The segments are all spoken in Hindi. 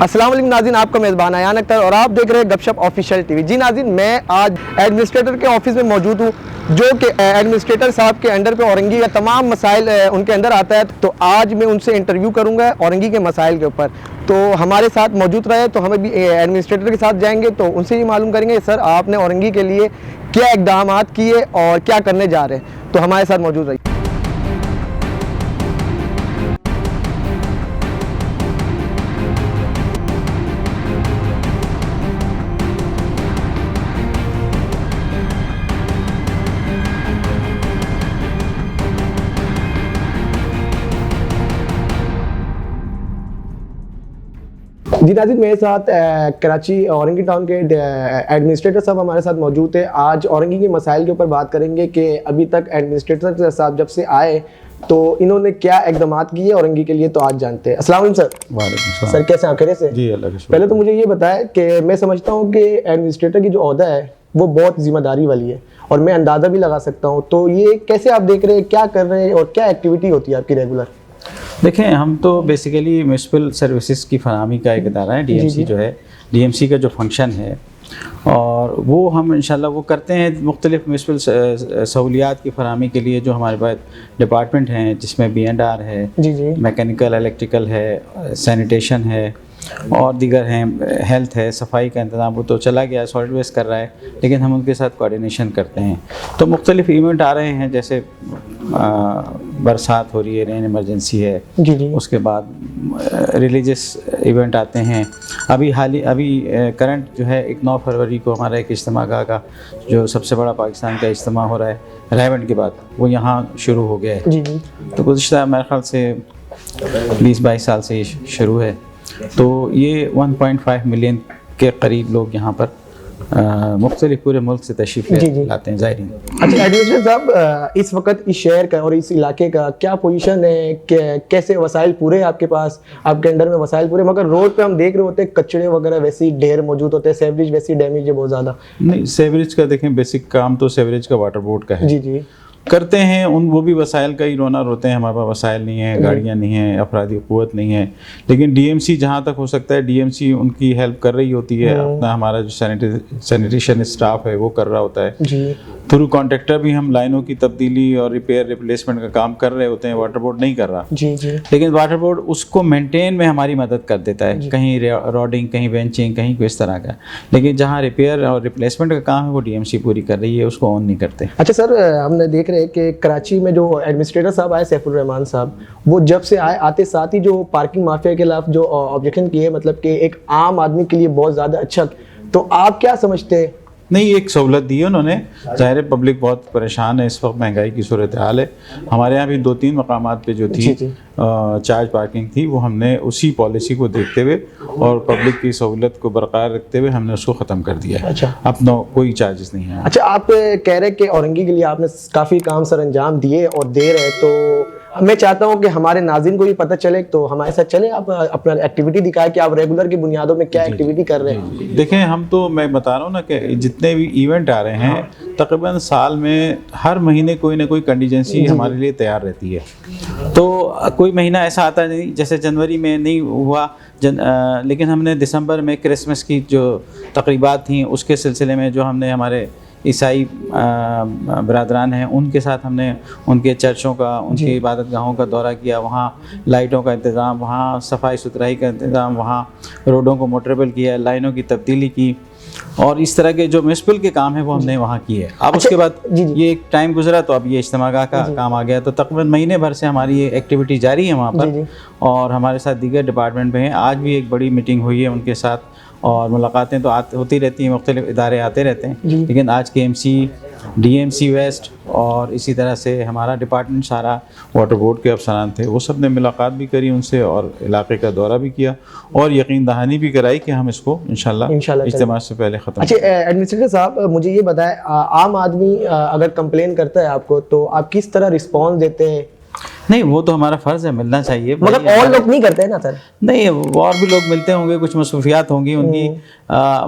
अस्सलाम वालेकुम नाज़रीन, आपका मेज़बान अयान अख्तर और आप देख रहे हैं गपशप ऑफिशियल टीवी। जी नाज़रीन, मैं आज एडमिनिस्ट्रेटर के ऑफिस में मौजूद हूँ, जो कि एडमिनिस्ट्रेटर साहब के अंडर पे औरंगी का तमाम मसाइल उनके अंदर आता है। तो आज मैं उनसे इंटरव्यू करूँगा औरंगी के मसाइल के ऊपर। तो हमारे साथ मौजूद रहे, तो हमें भी एडमिनिस्ट्रेटर के साथ जाएंगे तो उनसे ही मालूम करेंगे सर आपने औरंगी के लिए क्या इकदाम किए और क्या करने जा रहे हैं। तो हमारे साथ मौजूद रहिए। जी नाज़रीन, मेरे साथ कराची औरंगी टाउन के एडमिनिस्ट्रेटर साहब हमारे साथ मौजूद है। आज औरंगी के मसाइल के ऊपर बात करेंगे कि अभी तक एडमिनिस्ट्रेटर साहब जब से आए तो इन्होंने क्या इकदाम किए औरंगी के लिए, तो आज जानते हैं। अस्सलाम वालेकुम सर। वालेकुम सलाम। सर कैसे हैं, खैरियत से? जी अल्लाह का शुक्र। पहले तो मुझे ये बताएं कि मैं समझता हूँ कि एडमिनिस्ट्रेटर की जो ओहदा है वो बहुत जिम्मेदारी वाली है और मैं अंदाज़ा भी लगा सकता हूँ, तो ये कैसे आप देख रहे हैं, क्या कर रहे हैं और क्या एक्टिविटी होती है आपकी रेगुलर? देखें, हम तो बेसिकली म्यूनसिपल सर्विसेज की फरहमी का एक इदारा है, डीएमसी जो है, डीएमसी का जो फंक्शन है और वो हम इंशाल्लाह वो करते हैं। मुख्तलिफ म्यूनसिपल सहूलियात की फरहमी के लिए जो हमारे पास डिपार्टमेंट हैं, जिसमें B&R है, जी मैकेनिकल इलेक्ट्रिकल है, सैनिटेशन है और दीगर हैं, हेल्थ है, सफाई का इंतज़ाम वो तो चला गया, सॉलिड वेस्ट कर रहा है, लेकिन हम उनके साथ कोऑर्डिनेशन करते हैं। तो मुख्तलिफ इवेंट आ रहे हैं, जैसे बरसात हो रही है, रेन इमरजेंसी है, जी उसके बाद रिलीजियस इवेंट आते हैं। अभी करंट जो है 9 फरवरी को हमारा एक इज्तिमा का जो सबसे बड़ा पाकिस्तान का इज्तिमा हो रहा है रायवंड के बाद, वो यहाँ शुरू हो गया है। जी तो गुज़िश्ता मेरे ख्याल से 20-22 साल से ये शुरू है। तो ये 1.5 मिलियन के करीब लोग यहाँ पर मुख्तलिफ पूरे मुल्क से तशरीफ़ लाते हैं ज़ायरीन। अच्छा एडमिनिस्ट्रेटर साहब, इस वक्त इस शहर का और इस इलाके का क्या पोजीशन है, कैसे वसाइल पूरे हैं आपके पास, आपके अंडर में वसाइल पूरे, मगर रोड पे हम देख रहे होते हैं कचड़े वगैरह वैसे ही ढेर मौजूद होते हैं, सेवरेज वैसी डैमेज है बहुत ज़्यादा? नहीं, सेवरेज का देखें बेसिक काम तो सेवरेज का वाटर बोर्ड का है, जी करते हैं वो भी वसाइल का ही रोना रोते हैं। हमारे पास वसाइल नहीं है, गाड़ियाँ नहीं हैं, अफरादी क़ुव्वत नहीं है, लेकिन डीएमसी जहाँ तक हो सकता है डीएमसी उनकी हेल्प कर रही होती है। अपना हमारा जो सैनिटेशन स्टाफ है वो कर रहा होता है जी। थ्रू कॉन्ट्रैक्टर भी हम लाइनों की तब्दीली और रिपेयर रिप्लेसमेंट का काम कर रहे होते हैं। वाटर बोर्ड नहीं कर रहा जी, लेकिन वाटर बोर्ड उसको मेंटेन में हमारी मदद कर देता है, कहीं रोडिंग, कहीं बेंचिंग, कहीं किस तरह का। लेकिन जहाँ रिपेयर और रिप्लेसमेंट का काम है वो डीएमसी पूरी कर रही है, उसको ऑन नहीं करते। अच्छा सर, हमने देख रहे हैं कि कराची में जो एडमिनिस्ट्रेटर साहब आए सैफुर रहमान साहब, वो जब से आते साथ ही जो पार्किंग माफिया के खिलाफ जो ऑब्जेक्शन किए, मतलब कि एक आम आदमी के लिए बहुत ज़्यादा अच्छा, तो आप क्या समझते हैं? नहीं, एक सहूलत दी है उन्होंने। ज़ाहिर है पब्लिक बहुत परेशान है इस वक्त, महंगाई की सूरत हाल है। हमारे यहाँ भी 2-3 मकामात पे जो थी चार्ज पार्किंग थी, वो हमने उसी पॉलिसी को देखते हुए और पब्लिक की सहूलत को बरकरार रखते हुए हमने उसको ख़त्म कर दिया है। अच्छा, अब कोई चार्जेस नहीं है। अच्छा, आप कह रहे हैं कि औरंगी के लिए आपने काफ़ी काम सर अंजाम दिए और दे रहे, तो मैं चाहता हूं कि हमारे नाज़रीन को भी पता चले, तो हमारे साथ चले, आप अपना एक्टिविटी दिखाएं कि आप रेगुलर की बुनियादों में क्या एक्टिविटी कर रहे हैं। देखें, हम तो मैं बता रहा हूँ ना कि जितने भी इवेंट आ रहे हैं तकरीबन साल में हर महीने कोई ना कोई कंटीजेंसी हमारे लिए तैयार रहती है। तो कोई महीना ऐसा आता नहीं, जैसे जनवरी में नहीं हुआ लेकिन हमने दिसंबर में क्रिसमस की जो तकरीबात थी उसके सिलसिले में जो हमने हमारे ईसाई बरादरान हैं उनके साथ हमने उनके चर्चों का, उनकी इबादत गाहों का दौरा किया, वहाँ लाइटों का इंतज़ाम, वहाँ सफाई सुथराई का इंतज़ाम, वहाँ रोडों को मोटरेबल किया, लाइनों की तब्दीली की और इस तरह के जो म्यूनसिपल के काम है वो हमने वहाँ किए। अब उसके बाद ये एक टाइम गुजरा तो अब ये इज्तिमा का काम आ गया, तो तकरीबन महीने भर से हमारी ये एक्टिविटी जारी है वहाँ पर और हमारे साथ दीगर डिपार्टमेंट में हैं। आज भी एक बड़ी मीटिंग हुई है उनके साथ और मुलाकातें तो होती रहती हैं, मुख्तलिफ इदारे आते रहते हैं, लेकिन आज KMC, DMC वेस्ट और इसी तरह से हमारा डिपार्टमेंट सारा, वाटर बोर्ड के अफसरान थे, वो सब ने मुलाकात भी करी उनसे और इलाके का दौरा भी किया और यकीन दहानी भी कराई कि हम इसको इंशाल्लाह इज्तिमा से पहले ख़त्म। अच्छा एडमिनिस्ट्रेटर साहब, मुझे ये बताएं, आम आदमी अगर कंप्लेन करता है आपको तो आप किस तरह रिस्पॉन्स देते हैं? नहीं, वो तो हमारा फ़र्ज़ है, मिलना चाहिए। मगर भाई और लोग नहीं करते हैं ना सर। नहीं, और भी लोग मिलते होंगे, कुछ मसरूफियात होंगी उनकी।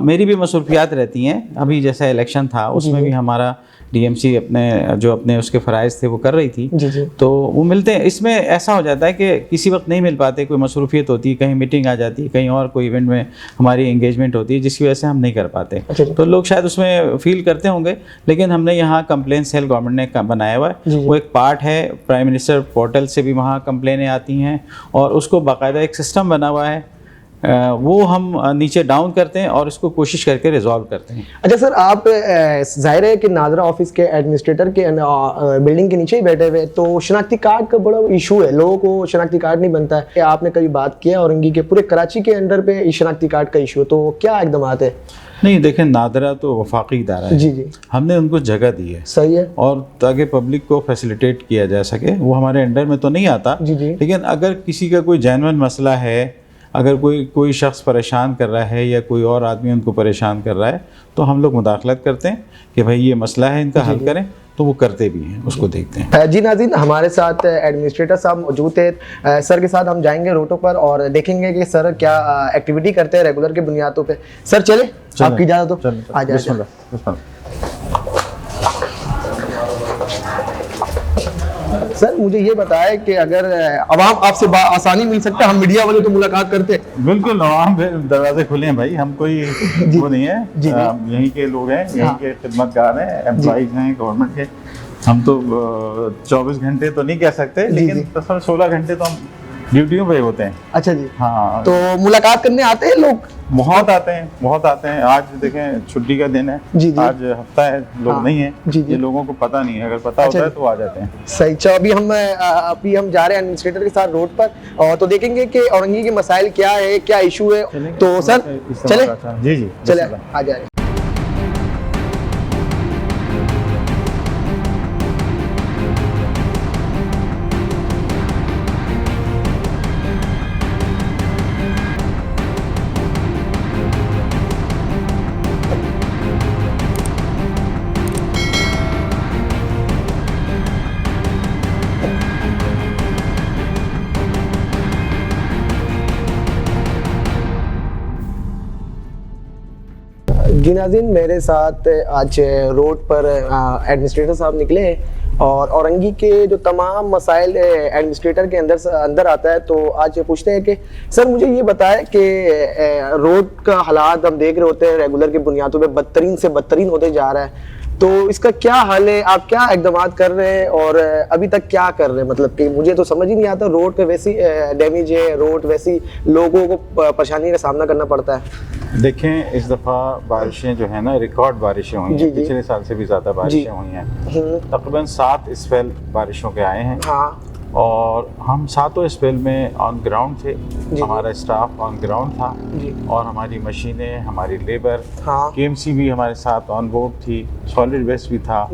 मेरी भी मसरूफियात रहती हैं। अभी जैसा इलेक्शन था उसमें भी हमारा डीएमसी अपने उसके फ़राइज़ थे वो कर रही थी, जी जी। तो वो मिलते हैं। इसमें ऐसा हो जाता है कि किसी वक्त नहीं मिल पाते, कोई मसरूफियत होती है, कहीं मीटिंग आ जाती है, कहीं और कोई इवेंट में हमारी एंगेजमेंट होती है, जिसकी वजह से हम नहीं कर पाते। अच्छा जी। तो लोग शायद उसमें फील करते होंगे, लेकिन हमने यहाँ कंप्लेन सेल गवर्नमेंट ने बनाया हुआ है, वो एक पार्ट है। प्राइम मिनिस्टर पोर्टल से भी वहाँ कंप्लेनें आती हैं और उसको बाकायदा एक सिस्टम बना हुआ है, वो हम नीचे डाउन करते हैं और इसको कोशिश करके रिजॉल्व करते हैं। अच्छा सर, आप जाहिर है कि नादरा ऑफिस के एडमिनिस्ट्रेटर के बिल्डिंग के नीचे ही बैठे हुए, तो शनाख्ती कार्ड का बड़ा इशू है, लोगों को शनाख्ती कार्ड नहीं बनता है। आपने कभी बात किया औरंगी के पूरे कराची के अंडर पे शनाख्ती कार्ड का इशू है, तो क्या एकदम आते हैं? नहीं, देखें, नादरा तो वफाकी इदारा है, जी जी, हमने उनको जगह दी है, सही है, और ताकि पब्लिक को फैसिलिटेट किया जा सके। वो हमारे अंडर में तो नहीं आता, जी जी, लेकिन अगर किसी का कोई जेन्युइन मसला है, अगर कोई शख्स परेशान कर रहा है या कोई और आदमी उनको परेशान कर रहा है, तो हम लोग मुदाखलत करते हैं कि भाई ये मसला है, इनका हल करें, तो वो करते भी हैं, उसको देखते हैं। जी नाज़रीन, हमारे साथ एडमिनिस्ट्रेटर साहब मौजूद थे। सर के साथ हम जाएंगे रोटों पर और देखेंगे कि सर क्या एक्टिविटी करते हैं रेगुलर के बुनियादों पे। सर चले, आपकी इजाज़त हो, आ जाए। सर मुझे ये बताएं कि अगर अवाम आपसे आसानी मिल सकता है, हम मीडिया वाले तो मुलाकात करते हैं। बिल्कुल, अवाम दरवाजे खुले हैं भाई, हम कोई वो नहीं है, यहीं के लोग हैं, यहीं के खिदमतगार हैं, एम्प्लॉइज हैं गवर्नमेंट के। हम तो 24 घंटे तो नहीं कह सकते, लेकिन 16 घंटे तो हम ड्यूटियों पे होते हैं। अच्छा जी, हाँ, तो मुलाकात करने आते हैं लोग? बहुत आते हैं, बहुत आते हैं। आज देखें छुट्टी का दिन है, जी जी, आज हफ्ता है, लोग नहीं है, जी जी, ये लोगों को पता नहीं है, अगर पता होता है तो आ जाते हैं। सही। चलो अभी हम जा रहे हैं एडमिनिस्ट्रेटर के साथ रोड पर, और तो देखेंगे कि औरंगी के मसाइल क्या है, क्या इशू है। तो सर चले, जी जी, चले, आ जाए। जी नाज़रीन, मेरे साथ आज रोड पर एडमिनिस्ट्रेटर साहब निकले और औरंगी के जो तमाम मसाइल एडमिनिस्ट्रेटर के अंदर आता है। तो आज पूछते हैं कि सर मुझे ये बताएं कि रोड का हालात हम देख रहे होते हैं रेगुलर की बुनियादों पे बदतरीन से बदतरीन होते जा रहा है, तो इसका क्या हाल है, आप क्या इकदाम कर रहे हैं और अभी तक क्या कर रहे हैं? मतलब कि मुझे तो समझ ही नहीं आता, रोड पे वैसी डैमेज है, रोड वैसी लोगों को परेशानी का सामना करना पड़ता है। देखें, इस दफ़ा बारिशें जो है ना, रिकॉर्ड बारिशें हुई हैं, पिछले साल से भी ज़्यादा बारिशें हुई हैं। तकरीबन 7 स्पेल बारिशों के आए हैं। हाँ। और हम 7 स्पेल में ऑन ग्राउंड थे, हमारा स्टाफ ऑन ग्राउंड था, और हमारी मशीनें, हमारी लेबर, केएमसी भी हमारे साथ ऑन बोर्ड थी, सॉलिड वेस्ट भी था,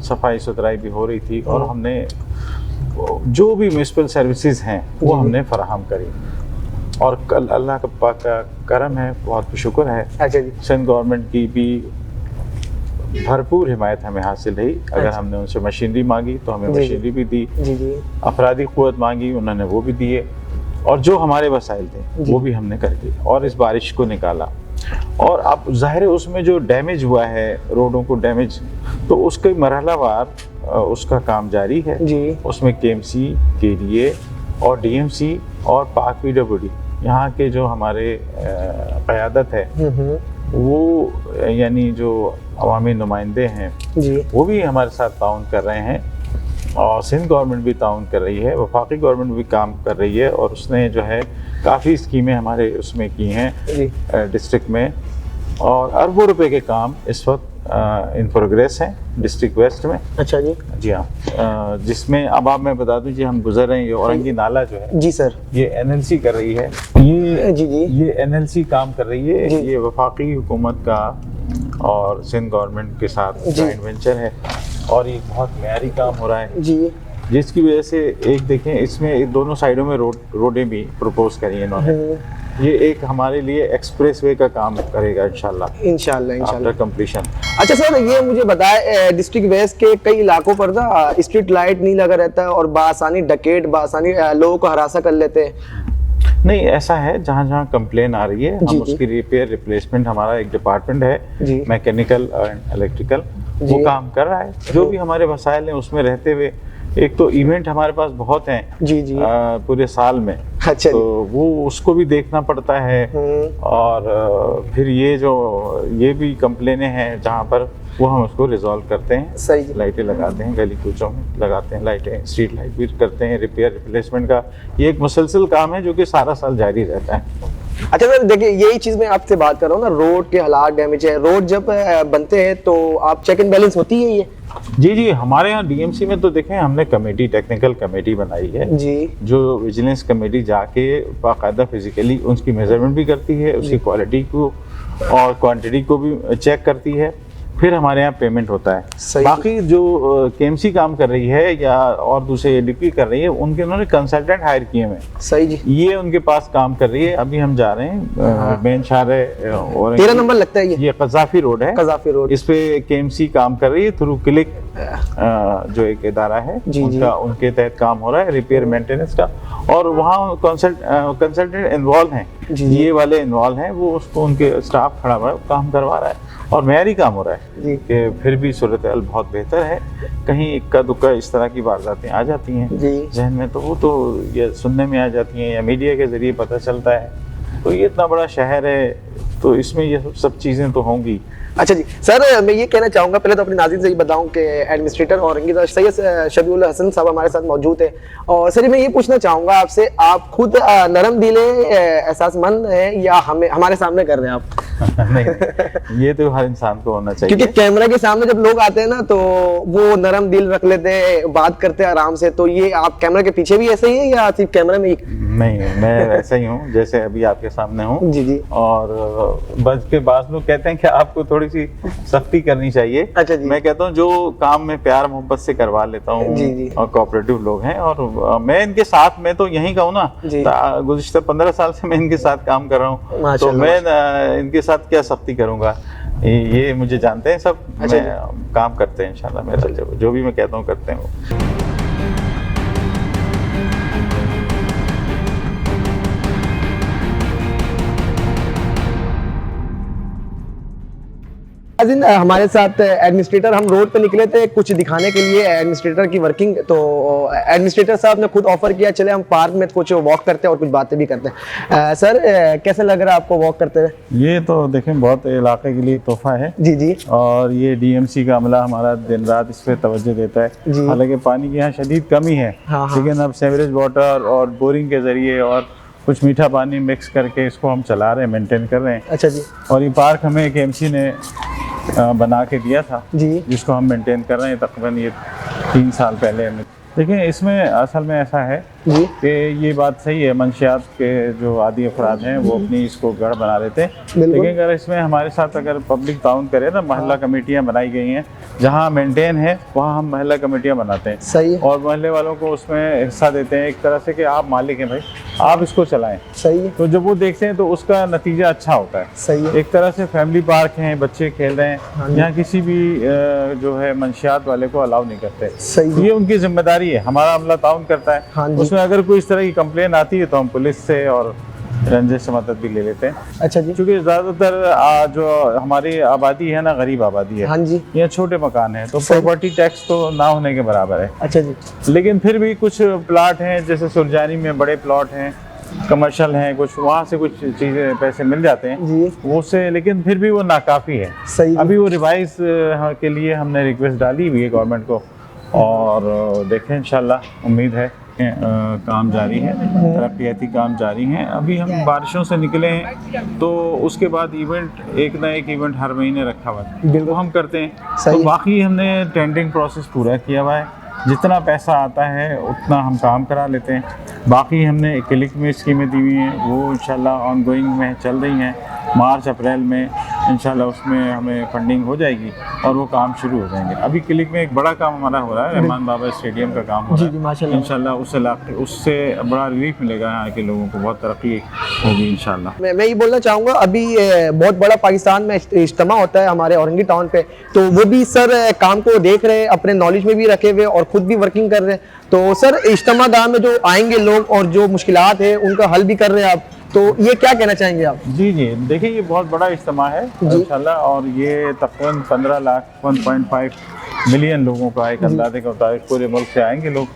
सफाई सुथराई भी हो रही थी, और हमने जो भी म्यूनिसिपल सर्विसेज हैं वो हमने फराहम करी। और कल अल्लाह का पाक का करम है, बहुत शुक्र है, अच्छा जी, सिंध गवर्नमेंट की भी भरपूर हिमायत हमें हासिल रही। अगर हमने उनसे मशीनरी मांगी तो हमें मशीनरी भी दी, अफरादी क़ुव्वत मांगी उन्होंने वो भी दिए, और जो हमारे वसाइल थे वो भी हमने कर दिए, और इस बारिश को निकाला। और अब ज़ाहिर है उसमें जो डैमेज हुआ है, रोडों को डैमेज, तो उसके मरहलावार उसका काम जारी है जी। उसमें केएमसी, केडीए और डीएमसी और पाक पीडब्ल्यूडी, यहाँ के जो हमारे क़यादत है, वो यानी जो अवामी नुमाइंदे हैं जी, वो भी हमारे साथ ताउन कर रहे हैं, और सिंध गवर्नमेंट भी ताउन कर रही है, वफाकी गवर्नमेंट भी काम कर रही है, और उसने जो है काफ़ी स्कीमें हमारे उसमें की हैं डिस्ट्रिक्ट में, और अरबों रुपए के काम इस वक्त इन प्रोग्रेस हैं डिस्ट्रिक्ट वेस्ट में। अच्छा जी, जी हाँ, जिसमें अब आप मैं बता दूं, हम गुजर रहे हैं, ये औरंगी नाला जो है जी सर, ये एनएलसी कर रही है, ये जी जी, ये एनएलसी काम कर रही है, ये वफाकी हुकूमत का और सिंध गवर्नमेंट के साथ जॉइंट वेंचर है, और ये बहुत मेयारी काम हो रहा है जी। जिसकी वजह से एक देखें इसमें दोनों साइडों में रोडें भी प्रपोज करी है इन्होंने। ये एक हमारे लिए एक्सप्रेसवे का काम करेगा इंशाल्लाह आफ्टर कंप्लीशन। अच्छा सर, ये मुझे बताएं, डिस्ट्रिक्ट वेस्ट के कई इलाकों पर ना स्ट्रीट लाइट नहीं लगा रहता है और बासानी डकैत लोगों को हरासा कर लेते हैं। नहीं, ऐसा है जहाँ जहाँ कंप्लेन आ रही है हम उसकी रिपेयर रिप्लेसमेंट, हमारा एक डिपार्टमेंट है मैकेनिकल एंड इलेक्ट्रिकल, वो काम कर रहा है। जो भी हमारे वसाइल हैं उसमें रहते हुए, एक तो इवेंट हमारे पास बहुत हैं पूरे साल में। अच्छा, तो वो उसको भी देखना पड़ता है। और फिर ये भी कंप्लेनें हैं जहाँ पर वो हम उसको रिजॉल्व करते हैं। सही। लाइटें लगाते हैं, गली कूचों में लगाते हैं लाइटें, स्ट्रीट लाइट भी करते हैं, रिपेयर रिप्लेसमेंट का ये एक मुसलसल काम है जो कि सारा साल जारी रहता है। अच्छा सर, देखिए यही चीज मैं आपसे बात कर रहा हूँ ना, रोड के हालात डैमेज है, रोड जब बनते हैं तो आप चेक एंड बैलेंस होती है ये? जी, हमारे यहाँ डीएमसी में तो देखें हमने कमेटी, टेक्निकल कमेटी बनाई है जी, जो विजिलेंस कमेटी जाके बाकायदा फिजिकली उसकी मेजरमेंट भी करती है, उसकी क्वालिटी को और क्वांटिटी को भी चेक करती है, फिर हमारे यहाँ पेमेंट होता है। बाकी जो केएमसी काम कर रही है या और दूसरे एडीपी कर रही है, उनके उन्होंने कंसल्टेंट हायर किए हुए हैं। सही जी, ये उनके पास काम कर रही है। अभी हम जा रहे हैं मेन शार और 13 नंबर लगता है ये कज़ाफी रोड है, कज़ाफी रोड, इस पे केएमसी काम कर रही है थ्रू क्लिक जो एक इदारा है उनके तहत काम हो रहा है रिपेयर मेंटेनेंस का। और वहाँ कंसल्टेंट इन्वॉल्व हैं, ये वाले इन्वॉल्व हैं, वो उसको उनके स्टाफ खड़ा हुआ है, काम करवा रहा है और मेयारी काम हो रहा है कि फिर भी सूरत हाल बहुत बेहतर है। कहीं इक्का दुक्का इस तरह की वारदातें आ जाती हैं जहन में, तो वो तो ये सुनने में आ जाती हैं या मीडिया के जरिए पता चलता है। तो ये इतना बड़ा शहर है तो इसमें ये सब चीज़ें तो होंगी। अच्छा जी सर, मैं ये कहना चाहूँगा, पहले तो अपने नाज़रीन से ये बताऊँ कि एडमिनिस्ट्रेटर औरंगी सैयद शबीउल हसन साहब हमारे साथ मौजूद है। और सर मैं ये पूछना चाहूँगा आपसे, आप खुद नरम दिले एहसासमंद हैं या हमारे सामने कर रहे हैं आप? नहीं, ये तो हर इंसान को होना चाहिए, क्योंकि कैमरा के सामने जब लोग आते हैं ना तो वो नरम दिल रख लेते हैं, बात करते हैं आराम से। तो ये आप कैमरा के पीछे भी ऐसे ही है या सिर्फ कैमरा में ही? नहीं, मैं ऐसा ही हूँ जैसे अभी आपके सामने हूँ। जी। और बस के बाद लोग कहते हैं कि आपको थोड़ी सी सख्ती करनी चाहिए। अच्छा जी। मैं कहता हूँ जो काम में प्यार मोहब्बत से करवा लेता हूँ और कोऑपरेटिव लोग हैं, और मैं इनके साथ, मैं तो यहीं कहूँ ना, गुज़िश्ता 15 साल से मैं इनके साथ काम कर रहा हूँ, तो मैं इनके साथ क्या सख्ती करूँगा, ये मुझे जानते हैं सब। मैं काम करते हैं इंशाल्लाह, मेरा जो भी मैं कहता हूँ करते हैं वो। हमारे साथ एडमिनिस्ट्रेटर, हम रोड पे निकले थे कुछ दिखाने के लिए एडमिनिस्ट्रेटर की वर्किंग, तो एडमिनिस्ट्रेटर साहब ने खुद ऑफर किया चले हम पार्क में कुछ वॉक करते हैं और कुछ बातें भी करते हैं। सर कैसे लग रहा है आपको वॉक करते हुए? ये तो देखें बहुत इलाके के लिए तोहफा है जी, और ये डीएमसी का अमला हमारा दिन रात इस पर तवज्जो देता है। हालांकि पानी की यहाँ शदीद कमी है, लेकिन अब सीवरेज वाटर और बोरिंग के जरिए और कुछ मीठा पानी मिक्स करके इसको हम चला रहे हैं, मेंटेन कर रहे हैं। अच्छा जी। और ये पार्क हमें केएमसी ने बना के दिया था जी, जिसको हम मेंटेन कर रहे हैं तकरीबन ये 3 साल पहले हमें। देखिए इसमें असल में ऐसा है कि ये बात सही है, मंशियात के जो आदि अफराद हैं वो अपनी इसको गढ़ बना लेते हैं, लेकिन अगर इसमें हमारे साथ अगर पब्लिक ताउन करे ना, महल्ला कमेटियाँ बनाई गई हैं, जहाँ मेंटेन है वहाँ हम महल्ला कमेटियाँ बनाते हैं। सही। और मोहल्ले वालों को उसमें हिस्सा देते हैं एक तरह से कि आप मालिक हैं भाई, आप इसको चलाएं। सही। तो जब वो देखते हैं तो उसका नतीजा अच्छा होता है। सही। एक तरह से फैमिली पार्क हैं, बच्चे खेल रहे हैं, यहाँ किसी भी जो है मंशियात वाले को अलाउ नहीं करते। सही। ये उनकी जिम्मेदारी है, हमारा अमला ताउन करता है। उसमें अगर कोई इस तरह की कंप्लेन आती है तो हम पुलिस से और रंजिश से मदद भी ले लेते हैं। अच्छा जी। क्योंकि ज़्यादातर जो हमारी आबादी है ना, गरीब आबादी है। हाँ जी। यहाँ छोटे मकान है तो प्रॉपर्टी टैक्स तो ना होने के बराबर है। अच्छा जी। लेकिन फिर भी कुछ प्लाट हैं, जैसे सुरजानी में बड़े प्लॉट हैं, कमर्शियल हैं, कुछ वहाँ से कुछ चीज़ें पैसे मिल जाते हैं जी, वो से, लेकिन फिर भी वो नाकाफ़ी है। सही। अभी वो रिवाइज के लिए हमने रिक्वेस्ट डाली हुई है गवर्नमेंट को, और देखें इंशाल्लाह उम्मीद है काम जारी है, तरक्याती काम जारी हैं। अभी हम बारिशों से निकले हैं तो उसके बाद इवेंट, एक ना एक इवेंट हर महीने रखा हुआ है, वो हम करते हैं। तो बाकी हमने टेंडरिंग प्रोसेस पूरा किया हुआ है, जितना पैसा आता है उतना हम काम करा लेते हैं। बाकी हमने क्लिक में स्कीमें दी हुई हैं, वो इंशाल्लाह ऑन गोइंग में चल रही हैं। मार्च अप्रैल में इंशाल्लाह उसमें हमें फंडिंग हो जाएगी और वो काम शुरू हो जाएंगे। अभी क्लिक में एक बड़ा काम हमारा हो रहा है, रहमान बाबा स्टेडियम का काम हो रहा है। जी माशाल्लाह। इंशाल्लाह उस इलाके उससे बड़ा रिलीफ मिलेगा, यहाँ के लोगों को बहुत तरक्की होगी इंशाल्लाह। मैं ये बोलना चाहूँगा, अभी बहुत बड़ा पाकिस्तान में इज्तिमा होता है हमारे औरंगी टाउन पे, तो वो भी सर काम को देख रहे हैं, अपने नॉलेज में भी रखे हुए और खुद भी वर्किंग कर रहे हैं। तो सर इज्तिमा गाह में जो आएंगे लोग और जो मुश्किलात है उनका हल भी कर रहे हैं आप, तो ये क्या कहना चाहेंगे आप? जी जी, देखिए ये बहुत बड़ा इज्तिमा है इंशाल्लाह, और ये तकरीबन 15 लाख 1.5 मिलियन लोगों का एक अंदाजे के मुताबिक पूरे मुल्क से आएंगे लोग,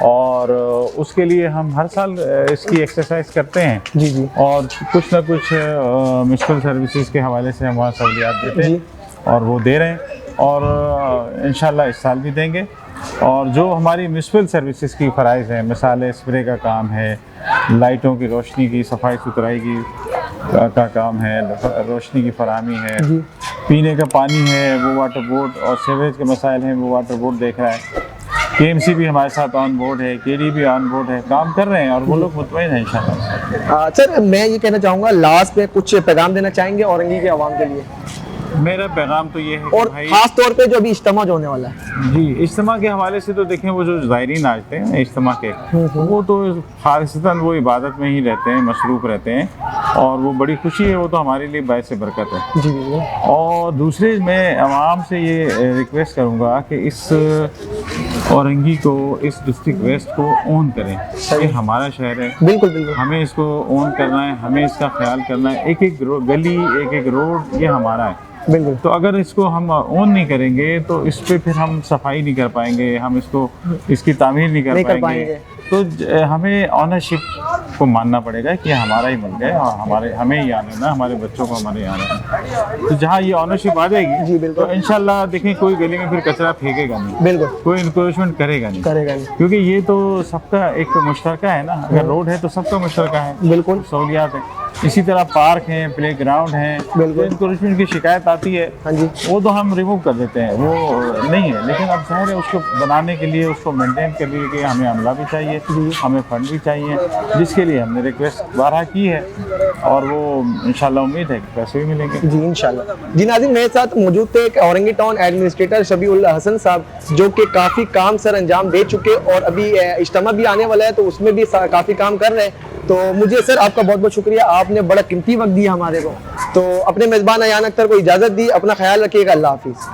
और उसके लिए हम हर साल इसकी एक्सरसाइज करते हैं। जी जी। और कुछ ना कुछ म्यूनसिपल सर्विसेज के हवाले से हम वहाँ सहूलियात देते हैं और वो दे रहे हैं, और इंशाल्लाह इस साल भी देंगे। और जो हमारी म्यूनसिपल सर्विसेज की फ़राइज़ हैं, मिसाल स्प्रे का काम है, लाइटों की रोशनी की सफाई सुथराई की का काम है, रोशनी की फराहमी है, पीने का पानी है वो वाटर बोर्ड, और सीवरेज के मसाइल हैं वो वाटर बोर्ड देख रहा है। KMC भी हमारे साथ ऑन बोर्ड है, KD भी ऑन बोर्ड है, काम कर रहे हैं और वो लोग मुतमईन हैं इंशाल्लाह। सर मैं ये कहना चाहूँगा, लास्ट में कुछ पैगाम देना चाहेंगे औरंगी के आवाम के लिए? मेरा पैगाम तो ये है और कि भाई, खास तौर पे जो अभी इज्तिमा जो होने वाला है। जी, इज्तिमा के हवाले से तो देखें, वो जो ज़ायरीन आते हैं इज्तिमा के, वो तो खालिसतन वो इबादत में ही रहते हैं, मसरूफ़ रहते हैं, और वो बड़ी खुशी है, वो तो हमारे लिए बायस बरकत है। जी जी। और दूसरे मैं आवाम से ये रिक्वेस्ट करूँगा कि इस औरंगी को, इस डिस्ट्रिक्ट वेस्ट को ओन करें। ये हमारा शहर है, बिल्कुल बिल्कुल, हमें इसको ओन करना है, हमें इसका ख्याल करना है। एक एक गली, एक एक रोड ये हमारा है। बिल्कुल। तो अगर इसको हम ओन नहीं करेंगे तो इस पे फिर हम सफाई नहीं कर पाएंगे, हम इसकी तामीर नहीं कर पाएंगे। तो हमें ऑनरशिप को मानना पड़ेगा कि हमारा ही मुल्क है और हमें ही आना है, हमारे बच्चों को हमारे यहाँ रहना। तो जहाँ ये ऑनरशिप आ जाएगी जी बिल्कुल, तो इंशाल्लाह देखें कोई गली में फिर कचरा फेंकेगा नहीं, बिल्कुल कोई इंक्रोचमेंट करेगा नहीं, क्योंकि ये तो सबका एक मुश्तरका है ना। अगर रोड है तो सबका मुश्तरका है, बिल्कुल सहूलियात है। इसी तरह पार्क हैं, प्ले ग्राउंड हैं, बिल्कुल। इंक्रोचमेंट की शिकायत आती है, हाँ जी, वो तो हम रिमूव कर देते हैं, वो नहीं है। लेकिन अब जाहिर है उसको बनाने के लिए, उसको मेंटेन करने के लिए हमें अमला भी चाहिए, हमें फंड भी चाहिए, जिसके लिए हमने रिक्वेस्ट बारहा की है, और वो इंशाल्लाह उम्मीद है कि पैसे भी मिलेंगे। जी इंशाल्लाह। जी नाज़रीन, मेरे साथ मौजूद थे एक औरंगी टाउन एडमिनिस्ट्रेटर शबीउल्लाह हसन साहब, जो कि काफ़ी काम सर अंजाम दे चुके और अभी इज्तिमा भी आने वाला है तो उसमें भी काफ़ी काम कर रहे हैं। तो मुझे सर आपका बहुत बहुत शुक्रिया, आपने बड़ा कीमती वक्त दिया हमारे को। तो अपने मेज़बान अयान अख्तर को इजाज़त दी, अपना ख्याल रखिएगा, अल्लाह हाफिज़।